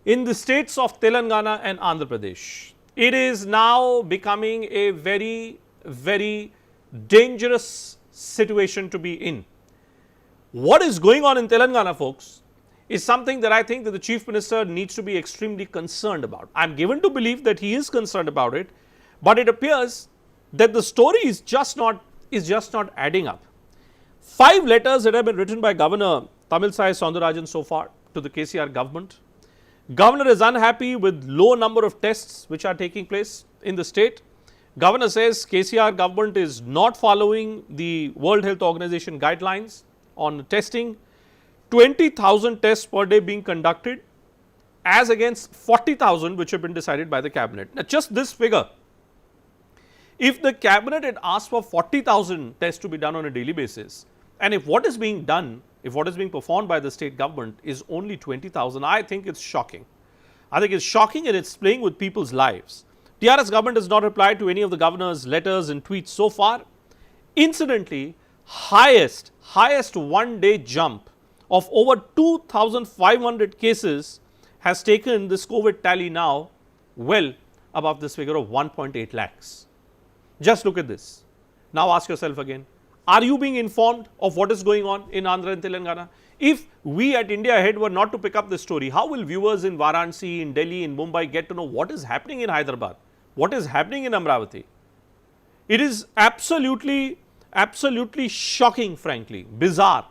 in the states of Telangana and Andhra Pradesh. It is now becoming a very, very dangerous situation to be in. What is going on in Telangana, folks, is something that I think that the Chief Minister needs to be extremely concerned about. I am given to believe that he is concerned about it, but it appears that the story is just not adding up. 5 letters that have been written by Governor Tamilsai Soundarajan so far to the KCR government. Governor is unhappy with low number of tests which are taking place in the state. Governor says KCR government is not following the World Health Organization guidelines on testing. 20,000 tests per day being conducted as against 40,000 which have been decided by the cabinet. Now, just this figure, if the cabinet had asked for 40,000 tests to be done on a daily basis, and if what is being done, if what is being performed by the state government is only 20,000, I think it's shocking. I think it's shocking and it's playing with people's lives. TRS government has not replied to any of the governor's letters and tweets so far. Incidentally, highest one day jump of over 2,500 cases has taken this COVID tally now well above this figure of 1.8 lakhs. Just look at this. Now ask yourself again, are you being informed of what is going on in Andhra and Telangana? If we at India Ahead were not to pick up this story, how will viewers in Varanasi, in Delhi, in Mumbai get to know what is happening in Hyderabad? What is happening in Amravati? It is absolutely shocking, frankly, bizarre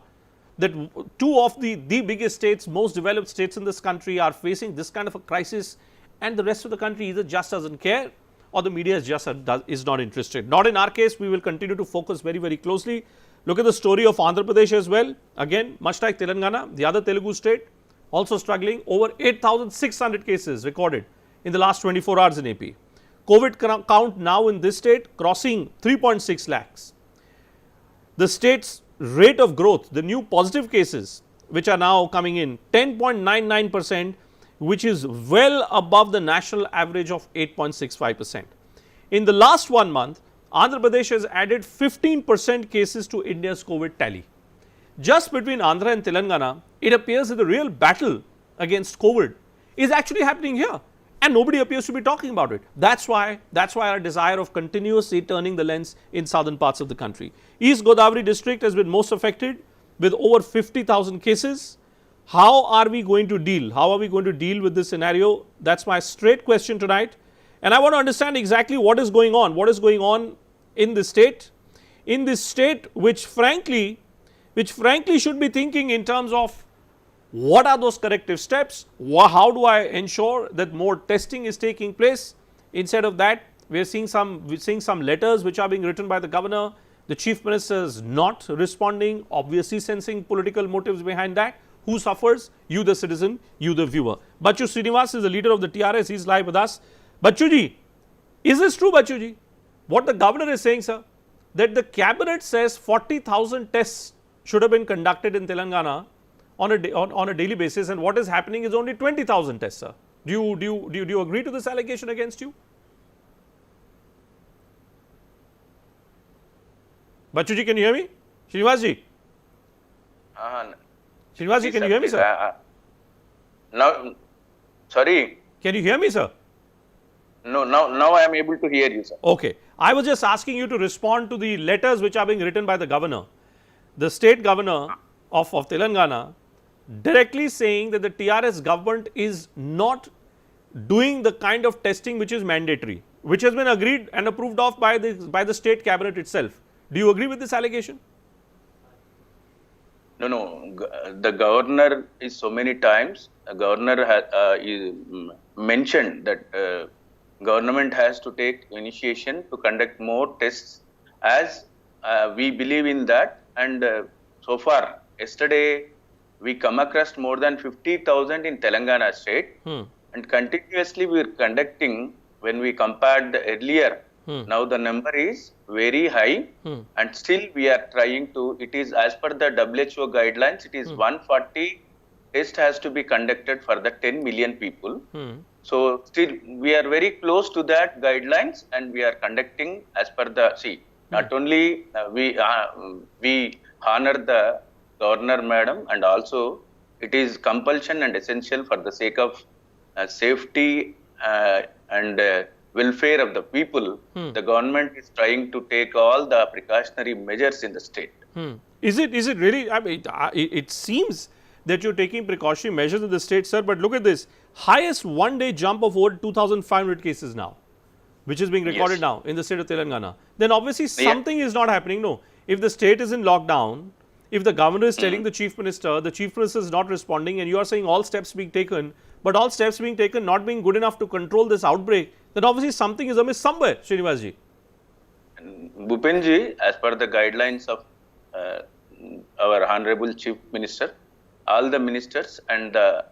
that 2 of the biggest states, most developed states in this country are facing this kind of a crisis, and the rest of the country either just doesn't care or the media is not interested. Not in our case. We will continue to focus very, very closely. Look at the story of Andhra Pradesh as well. Again, much like Telangana, the other Telugu state also struggling. Over 8,600 cases recorded in the last 24 hours in AP. COVID count now in this state crossing 3.6 lakhs. The state's rate of growth, the new positive cases which are now coming in, 10.99%, which is well above the national average of 8.65%. In the last 1 month, Andhra Pradesh has added 15% cases to India's COVID tally. Just between Andhra and Telangana, it appears that the real battle against COVID is actually happening here, and nobody appears to be talking about it. That's why our desire of continuously turning the lens in southern parts of the country. East Godavari district has been most affected with over 50,000 cases. How are we going to deal? How are we going to deal with this scenario? That's my straight question tonight. And I want to understand exactly what is going on. What is going on in this state? In this state which frankly should be thinking in terms of what are those corrective steps? How do I ensure that more testing is taking place? Instead of that, we're seeing some letters which are being written by the governor. The chief minister is not responding, obviously sensing political motives behind that. Who suffers? You the citizen, you the viewer. Bachu Srinivas is the leader of the TRS. He is live with us. Bachuji, is this true, Bachuji? What the governor is saying, sir, that the cabinet says 40,000 tests should have been conducted in Telangana on a daily basis, and what is happening is only 20,000 tests, sir. Do you agree to this allegation against you? Bachuji, can you hear me? Srinivasji? Srinivasji, can you hear me, sir? No, sorry. Can you hear me, sir? No, now I am able to hear you, sir. Okay. I was just asking you to respond to the letters which are being written by the governor. The state governor of Telangana directly saying that the TRS government is not doing the kind of testing which is mandatory, which has been agreed and approved of by the state cabinet itself. Do you agree with this allegation? No. The governor is so many times. The governor has mentioned that government has to take initiation to conduct more tests, as we believe in that. And so far, yesterday we come across more than 50,000 in Telangana state, and continuously we are conducting. When we compared earlier, now the number is very high, and still we are trying to. It is as per the WHO guidelines. It is 140 test has to be conducted for the 10 million people. So still we are very close to that guidelines, and we are conducting as per the not only we honor the governor madam, and also it is compulsion and essential for the sake of safety and welfare of the people, the government is trying to take all the precautionary measures in the state. Is it really? I mean, it seems that you're taking precautionary measures in the state, sir. But look at this: highest one-day jump of over 2,500 cases now, which is being recorded Yes. now in the state of Telangana. Then obviously something is not happening. No, if the state is in lockdown, if the governor is telling the chief minister is not responding, and you are saying all steps being taken, but all steps being taken not being good enough to control this outbreak, then obviously something is amiss somewhere, Srinivasji. Bhupenji, as per the guidelines of our Honorable Chief Minister, all the ministers and the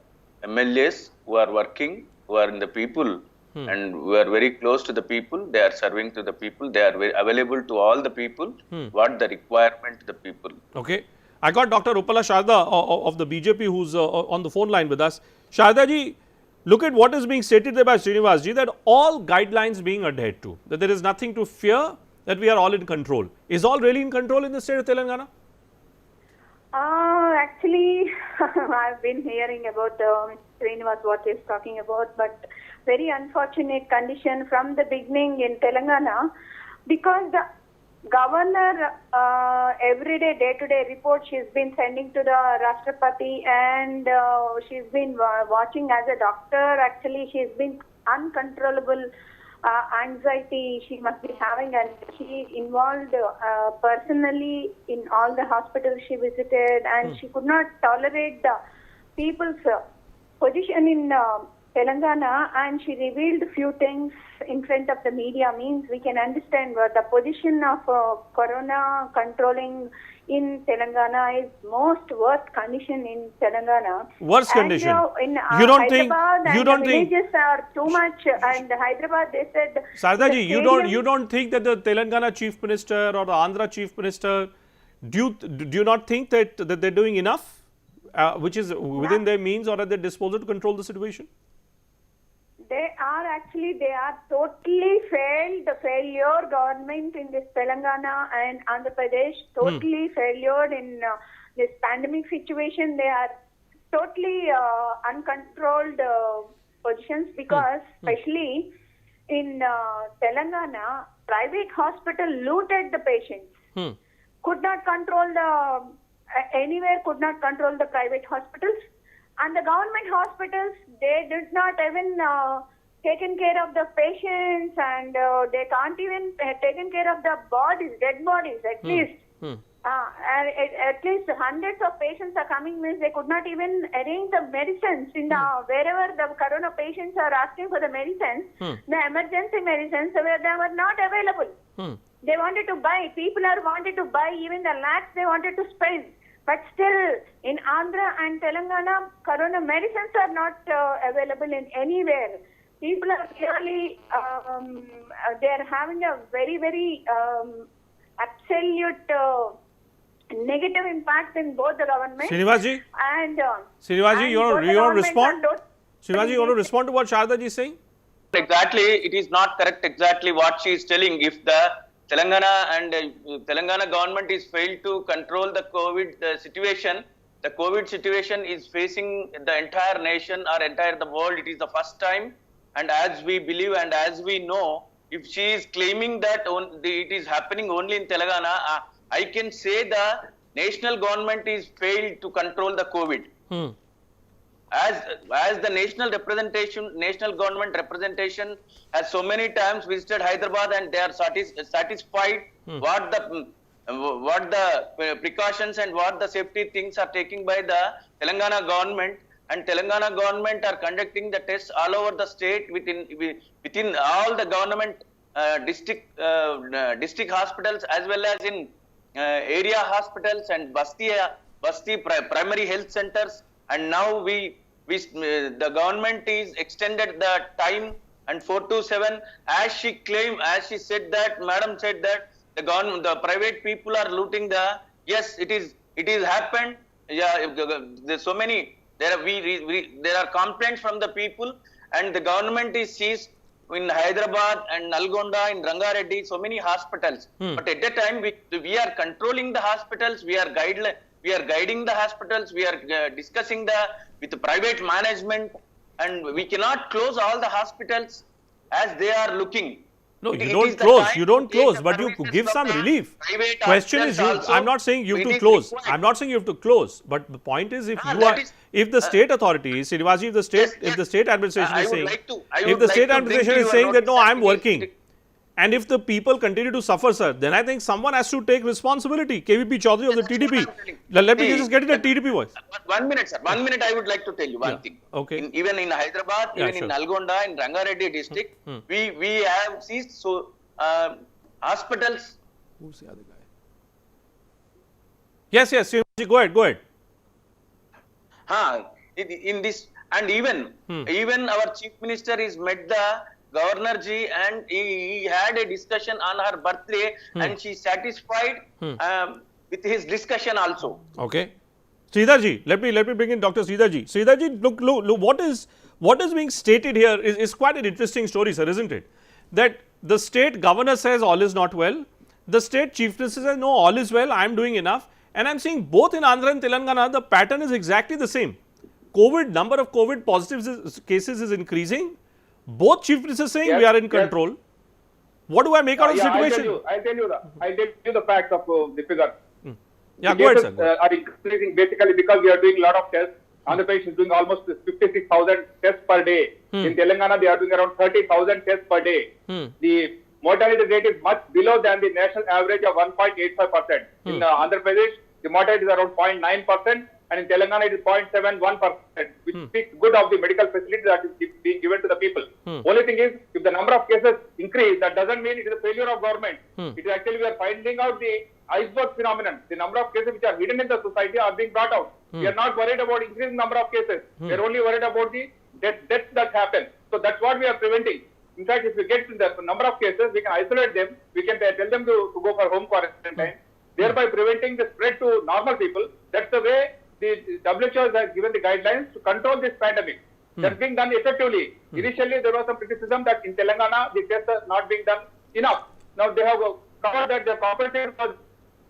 MLAs who are working, who are in the people and who are very close to the people, they are serving to the people, they are available to all the people, what the requirement to the people. Okay. I got Dr. Uppala Sharda of the BJP who's on the phone line with us. Sharda ji, look at what is being stated there by Srinivas ji, that all guidelines being adhered to, that there is nothing to fear, that we are all in control. Is all really in control in the state of Telangana? Actually, I've been hearing about Srinivas what he's talking about, but very unfortunate condition from the beginning in Telangana, because the governor every day-to-day report she's been sending to the Rashtrapati, and she's been watching as a doctor. Actually, she's been uncontrollable anxiety she must be having, and she involved personally in all the hospitals she visited, and she could not tolerate the people's position in Telangana, and she revealed few things in front of the media. Means we can understand what the position of corona controlling in Telangana is most worst condition in Telangana. Worst condition. In You don't think- Hyderabad you and don't the think- villages are too much, and Hyderabad they said. Sharda ji, the you don't think that the Telangana chief minister or the Andhra chief minister, do you not think that they're doing enough, which is within their means or at their disposal to control the situation? They are totally failure government in this Telangana and Andhra Pradesh, totally failure in this pandemic situation. They are totally uncontrolled positions, because especially in Telangana, private hospital looted the patients. Could not control anywhere could not control the private hospitals. And the government hospitals, they did not even taken care of the patients, and they can't even taken care of the bodies, dead bodies at least. At least hundreds of patients are coming, means they could not even arrange the medicines in the wherever the corona patients are asking for the medicines, the emergency medicines, they were not available. They wanted to buy, people are wanted to buy, even the lakhs they wanted to spend. But still, in Andhra and Telangana, corona medicines are not available in anywhere. People are really, they are having a very absolute negative impact in both the government Srinivasji, and Srinivasji, you want to respond? Srinivasji, you want to respond? respond to what Sharda ji is saying? Exactly, it is not correct exactly what she is telling. If the Telangana and Telangana government is failed to control the COVID situation, the COVID situation is facing the entire nation or entire the world. It is the first time, and as we believe and as we know, if she is claiming that it is happening only in Telangana, I can say the national government is failed to control the COVID. As the national government representation has so many times visited Hyderabad, and they are satisfied what the precautions and what the safety things are taken by the Telangana government, and Telangana government are conducting the tests all over the state within all the government district hospitals as well as in area hospitals and Basti primary health centers. And now the government is extended the time and 4-7, as she said that, madam said that the private people are looting yes, it is happened. Yeah, there's so many, there are complaints from the people, and the government is seized in Hyderabad and Nalgonda, in Rangareddy, so many hospitals. But at that time, we are controlling the hospitals, we are guiding the hospitals, we are discussing with the private management, and we cannot close all the hospitals as they are looking. No, It- you it don't is the close, time you to don't take close, the but you services give from some the relief. private Question is, hospitals I'm also. not saying you have It to is close. required. I'm not saying you have to close, but the point is, if Ah, you that are, is- if the state authorities, Srinivasji, if the state, Yes, if the yes. state administration I is would saying, like to- I if would the like state to bring administration to is your saying that no, notice I'm that it is- working, and if the people continue to suffer, sir, then I think someone has to take responsibility. KVP Chaudhary of the That's what TDP. I'm telling. Let me See, just get it at TDP voice. 1 minute, sir. 1 minute, I would like to tell you one Yeah, thing. okay. Even in Hyderabad, Yeah, even in sure. Nalgonda, in Rangareddy district, we have seized hospitals. Who's the other guy? Yes, yes, Srinivasji, go ahead, go ahead. In this, and even our chief minister is met the governor ji, and he had a discussion on her birthday, and she satisfied with his discussion also. Okay. Sridharji, let me bring in Dr. Sridharji. Sridharji, look, what is being stated here is quite an interesting story, sir, isn't it? That the state governor says all is not well, the state chief minister says no, all is well, I am doing enough, and I am seeing both in Andhra and Telangana, the pattern is exactly the same. Number of COVID positive cases is increasing. Both chief ministers saying we are in control. What do I make out of the situation? I'll tell you the facts of the figures. Yeah, The go ahead, cases, sir. are increasing basically because we are doing a lot of tests. Andhra Pradesh is doing almost 56,000 tests per day. In Telangana, they are doing around 30,000 tests per day. The mortality rate is much below than the national average of 1.85%. In Andhra Pradesh, the mortality is around 0.9%, and in Telangana it is 0.71%, which speaks good of the medical facility that is being given to the people. Only thing is, if the number of cases increase, that doesn't mean it is a failure of government. It is actually we are finding out the iceberg phenomenon. The number of cases which are hidden in the society are being brought out. We are not worried about increasing number of cases. We are only worried about the deaths that happen. So that's what we are preventing. In fact, if we get the number of cases, we can isolate them. We can tell them to go for home quarantine, thereby preventing the spread to normal people. That's the way the WHO has given the guidelines to control this pandemic. That's being done effectively. Initially, there was some criticism that in Telangana, the tests are not being done enough. Now they have covered that, they have compensated for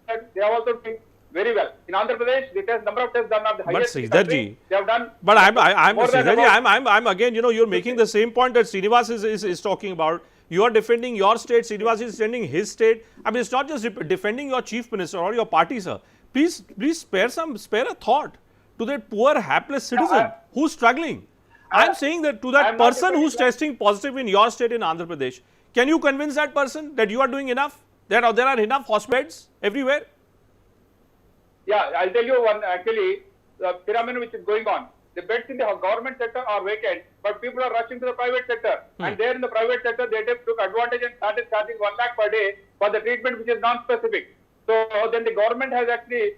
that. They have also been very well. In Andhra Pradesh, the number of tests done are the highest in the country. They have done. But I'm more than Sridharji, about- I'm again, you're making the same point that Srinivas is talking about. You are defending your state, Srinivas is defending his state. I mean, it's not just defending your chief minister or your party, sir. Please spare a thought to that poor hapless citizen who's struggling. I'm saying that to that I'm not person who's defending testing positive in your state in Andhra Pradesh, can you convince that person that you are doing enough? There are enough hospitals everywhere? Yeah, I'll tell you one actually the phenomenon which is going on. The beds in the government sector are vacant, but people are rushing to the private sector. And there in the private sector, they took advantage and started charging 1 lakh per day for the treatment which is non-specific. So then the government has actually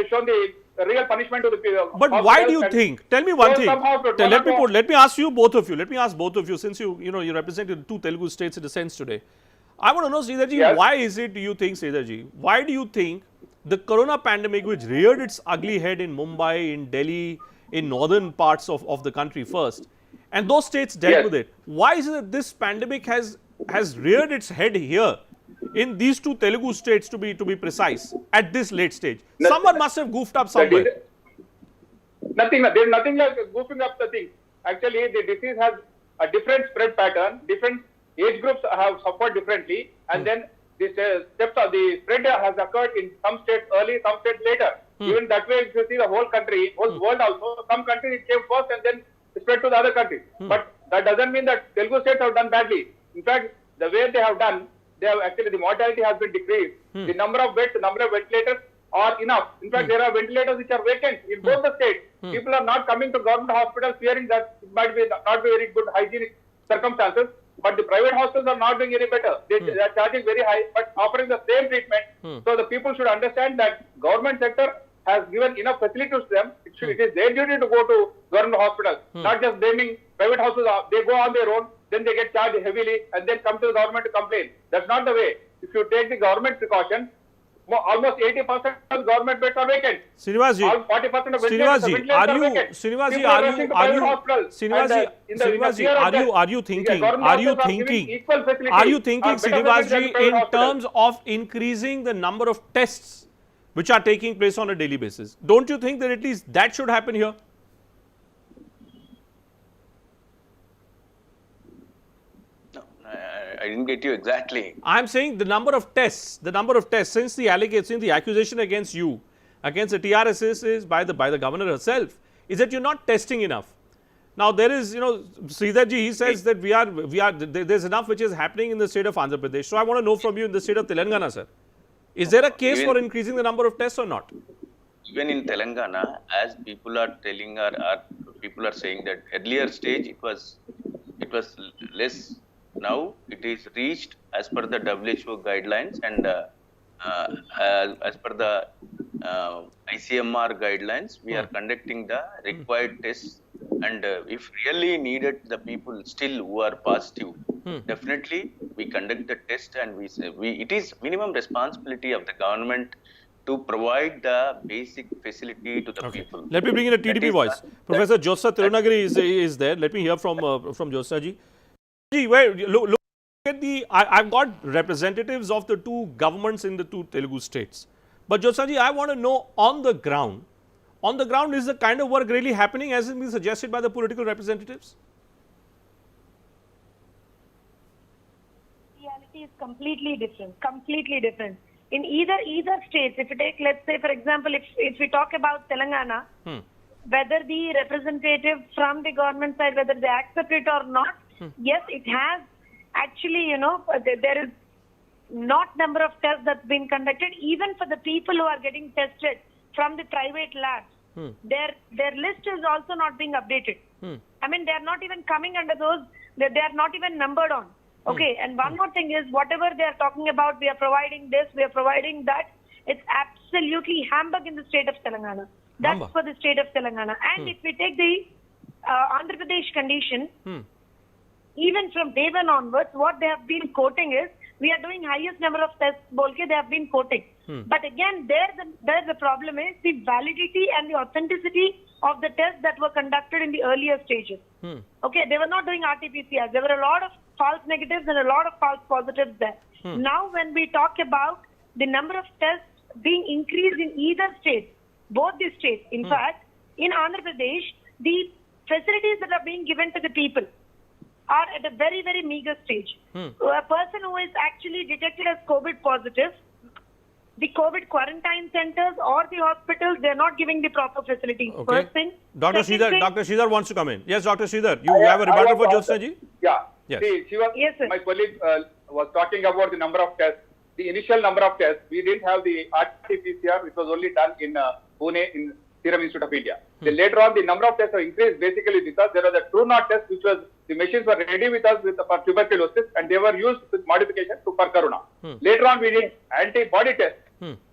shown the real punishment to the people. But why do you think? Tell me one thing. Let me ask you both of you. Let me ask both of you, since you represent two Telugu states in a sense today. I want to know, Sridharji, Yes. why is it, do you think, Sridharji, why do you think the corona pandemic, which reared its ugly head in Mumbai, in Delhi, in northern parts of the country first, and those states dealt Yes. with it, why is it that this pandemic has reared its head here in these two Telugu states, to be precise, at this late stage? Nothing- Someone must have goofed up somewhere. There's nothing like goofing up the thing. Actually, the disease has a different spread pattern, different age groups have suffered differently, and then the steps of the spread has occurred in some states early, some states later. Even that way, if you see the whole country, whole world also, some countries it came first and then spread to the other countries. But that doesn't mean that Telugu states have done badly. In fact, the way they have done, they have actually, the mortality has been decreased. The number of beds, the number of ventilators are enough. In fact, there are ventilators which are vacant in both the states. People are not coming to government hospitals fearing that it might be not be very good hygienic circumstances. But the private hospitals are not doing any better. They are charging very high, but offering the same treatment. So the people should understand that government sector has given enough facilities to them. It is their duty to go to government hospitals, not just blaming private hospitals. They go on their own, then they get charged heavily, and then come to the government to complain. That's not the way. If you take the government precaution, almost 80% of government beds are vacant. Srinivasji, All 40% of Srinivasji, ventilators are vacant. Srinivasji, People are rushing to private hospitals. Srinivasji, And, in the fear of are death, you thinking, government are you hospitals giving thinking, equal facilities, are you thinking, better facilities than Srinivasji, private in hospitals. terms of increasing the number of tests which are taking place on a daily basis? Don't you think that at least that should happen here? I didn't get you exactly. I'm saying the number of tests, since the allegation, the accusation against you, against the TRSS is by the governor herself, is that you're not testing enough. Now there is, Sridharji, he says that there's enough which is happening in the state of Andhra Pradesh. So I want to know from you in the state of Telangana, sir. Is there a case for increasing the number of tests or not? Even in Telangana, as people are telling, or people are saying that earlier stage it was less. Now it is reached as per the WHO guidelines and as per the ICMR guidelines. We are conducting the required tests, and if really needed, the people still who are positive, definitely we conduct the test, and it is minimum responsibility of the government to provide the basic facility to the people. Let me bring in a TDP voice. Professor Jyotsna Tirunagari is there. Let me hear from Jyotsna ji. Look at I've got representatives of the two governments in the two Telugu states. But Jyotsna ji, I want to know on the ground, is the kind of work really happening as has been suggested by the political representatives? Reality is completely different. In either states, if you take, let's say, for example, if we talk about Telangana, whether the representative from the government side, whether they accept it or not, yes, it has actually, there is not number of tests that's been conducted, even for the people who are getting tested from the private labs. Their list is also not being updated. I mean, they are not even coming under those, they are not even numbered on. Okay, and one more thing is, whatever they are talking about, we are providing this, we are providing that, it's absolutely humbug in the state of Telangana. That's for the state of Telangana. And if we take the Andhra Pradesh condition, even from day one onwards, what they have been quoting is, we are doing highest number of tests, bolke they have been quoting. But again, there the problem is the validity and the authenticity of the tests that were conducted in the earlier stages. Okay, they were not doing RT-PCR. There were a lot of false negatives and a lot of false positives there. Now, when we talk about the number of tests being increased in either state, both the states, in fact, in Andhra Pradesh, the facilities that are being given to the people are at a very, very meager stage. A person who is actually detected as COVID positive, the COVID quarantine centers or the hospitals, they're not giving the proper facilities. Okay. First thing. Dr. Sridhar wants to come in. Yes, Dr. Sridhar, you have a rebuttal for Jyotsna ji? Yeah. Yes. See, Yes, sir. my colleague was talking about the number of tests. The initial number of tests, we didn't have the RT-PCR, which was only done in Pune in Serum Institute of India. Then later on, the number of tests have increased basically because there was a TrueNot test, which was, the machines were ready with us for tuberculosis, and they were used with modification for corona. Later on, we did antibody tests,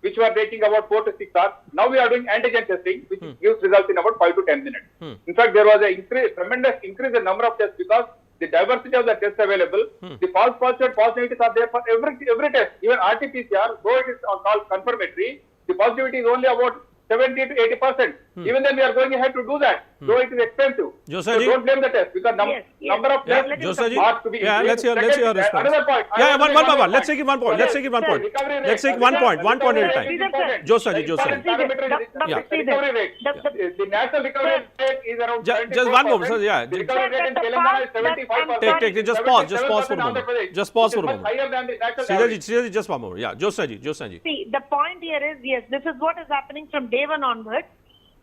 which were taking about 4 to 6 hours. Now we are doing antigen testing, which gives results in about 5 to 10 minutes. In fact, there was a tremendous increase in number of tests because the diversity of the tests available, the false positive, false negatives are there for every test. Even RT-PCR, though it is called confirmatory, the positivity is only about 70 to 80%. Even then, we are going ahead to do that, though it is expensive. So don't blame the test because number of tests are to be increased. Let's hear your response. Another point. One. Let's take it one point. Let's take one point at a time. Jyotsna ji. Recovery rate. The national recovery rate is around Just one moment, sir. Yeah. The recovery rate in Telangana is 75%. Take. Just pause for a moment. Just pause for a moment. Higher than the national average. Sridharji, just one moment. Yeah. Jyotsna ji. See, the point here is, yes, this is what is happening from day one onwards.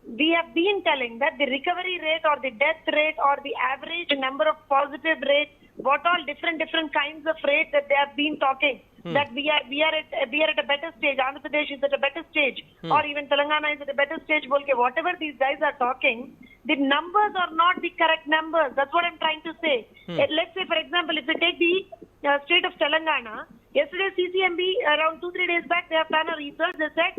We have been telling that the recovery rate or the death rate or the average number of positive rate, what all different kinds of rates that they have been talking, that we are at a better stage, Andhra Pradesh is at a better stage, or even Telangana is at a better stage, whatever these guys are talking, the numbers are not the correct numbers. That's what I'm trying to say. Let's say, for example, if we take the state of Telangana, yesterday CCMB, around 2-3 days back, they have done a research. They said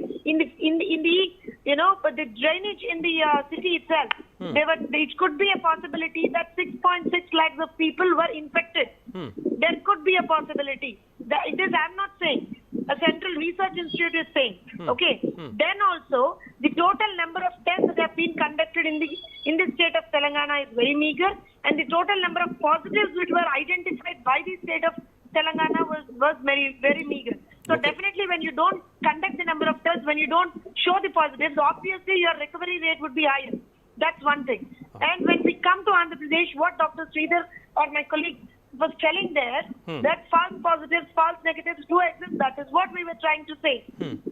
the drainage in the city itself, it could be a possibility that 6.6 lakhs of people were infected. There could be a possibility. I'm not saying. A central research institute is saying. Okay. Then also, the total number of tests that have been conducted in the state of Telangana is very meager, and the total number of positives which were identified by the state of Telangana was very, very meager. So definitely when you don't conduct the number of tests, when you don't show the positives, obviously your recovery rate would be higher. That's one thing. And when we come to Andhra Pradesh, what Dr. Sridhar or my colleague was telling there, that false positives, false negatives do exist. That is what we were trying to say.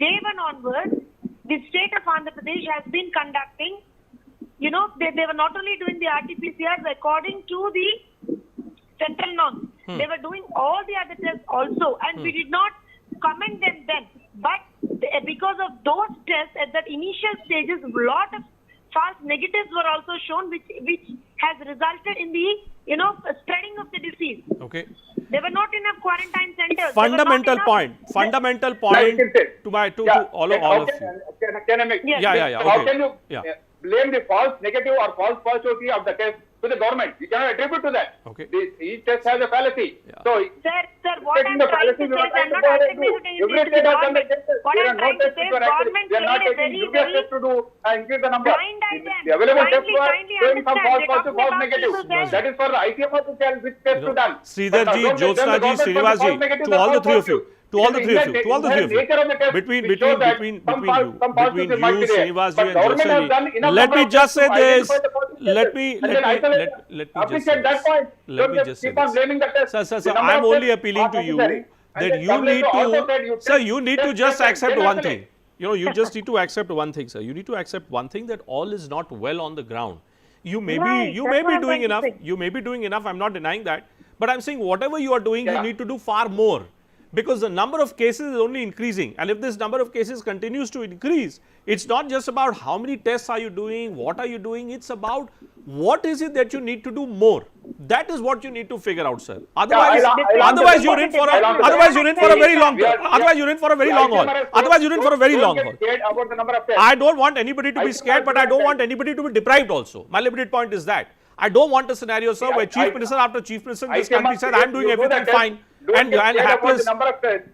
Day one onwards, the state of Andhra Pradesh has been conducting, they were not only doing the RT-PCRs according to the central norms, they were doing all the other tests also, and we did not commend them then. But because of those tests at that initial stages, a lot of false negatives were also shown, which has resulted in the spreading of the disease. Okay. There were not enough quarantine centers. Fundamental point to all of you. Can I make? Yes. Yeah. How Okay. can you Yeah. blame the false negative or false positivity of the test to the government? You cannot attribute to that. Okay. Each test has a fallacy. Yeah. So, Sir, what taking I'm the trying to fallacy, say we is are I'm not trying to attributing do. it Every to the state has done the government. tests. What There I'm are no trying to tests say which is are actually- government they are not played a taking very, dubious very tests to do and increase the number. blind eye The available tests Kindly were showing some understand. false They're positive, talking false about negative. people there. That is for the ICMR to tell which test to done. Sridhar But ji, don't blame Jyotsna the ji, government for the Srinivas false ji, negatives to or all the false three of you, positives. to all the It is three of you, inherent- to all the three of you, nature of the test between which shows that you, some positives might be there. Srinivas ji But and government has done Jyotsna ji, enough let number me of just tests say to this, identify the positive let cases me and then isolate them. just say Appreciate that this. point. Let Don't me just say keep on this. blaming the test. Sir, The number I'm of only tests appealing are to you necessary. And that then you need WHO also said to, you sir, test- you need to test, just test, accept then one isolate. thing. You just need to accept one thing, sir. You need to accept one thing, that all is not well on the ground. You may Right, be that's what I'm doing trying to enough. say. You may be doing enough. I'm not denying that. But I'm saying whatever you are doing, you Yeah. need to do far more, because the number of cases is only increasing. And if this number of cases continues to increase, it's not just about how many tests are you doing, what are you doing. It's about what is it that you need to do more. That is what you need to figure out, sir. Otherwise, I'll answer otherwise that. you're in for a, I'll answer otherwise that. you're in for a very long We are- term. Otherwise you're in for a very The long haul. ICMR has Otherwise you're in for a very don't long get haul. scared about the number of tests. I don't want anybody to be I scared, but I don't want anybody to be deprived also. My limited point is that. I don't want a scenario, sir, where Chief Minister after Chief Minister in this country said, I'm doing everything fine, and hapless,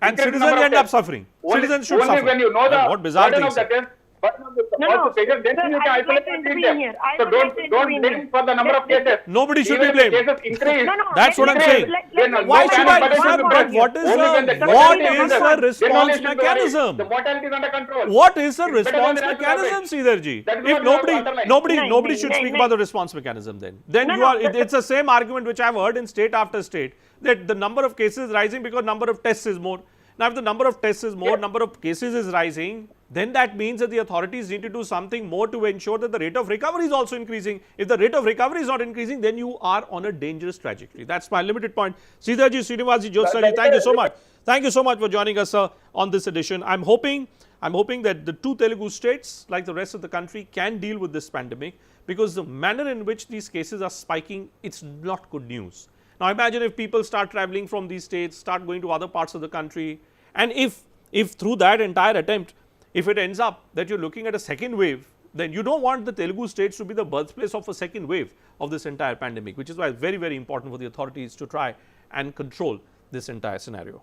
and citizens end up suffering. Citizens should suffer. When you know the What bizarre burden thing, of the sir. test, burden of the No, also no. patient, then Sir, you I can would like isolate to and treat intervene them. here. I So would like to don't intervene blame here. for the number of cases. Nobody should Even be if blamed. cases increase. No, no. That's what I'm saying. Why Why should I, should sir, be but blamed? what is Only when the the mortality is under- response then only should be worried. mechanism? The mortality is under control. What is the It's better response than the mechanism, average. Sridhar ji? That is If what you have to underline. nobody No, should no, speak no. about the response mechanism then. Then No, you no, are, but- it's the same argument which I've heard in state after state, that the number of cases is rising because number of tests is more. Now, if the number of tests is more, Yes. number of cases is rising, then that means that the authorities need to do something more to ensure that the rate of recovery is also increasing. If the rate of recovery is not increasing, then you are on a dangerous trajectory. That's my limited point. Sridhar ji, Srinivas ji, Jyotsna ji, thank you so much. Thank you so much for joining us, sir, on this edition. I'm hoping that the two Telugu states, like the rest of the country, can deal with this pandemic, because the manner in which these cases are spiking, it's not good news. Now imagine if people start traveling from these states, start going to other parts of the country, and if through that entire attempt, if it ends up that you're looking at a second wave, then you don't want the Telugu states to be the birthplace of a second wave of this entire pandemic, which is why it's very, very important for the authorities to try and control this entire scenario.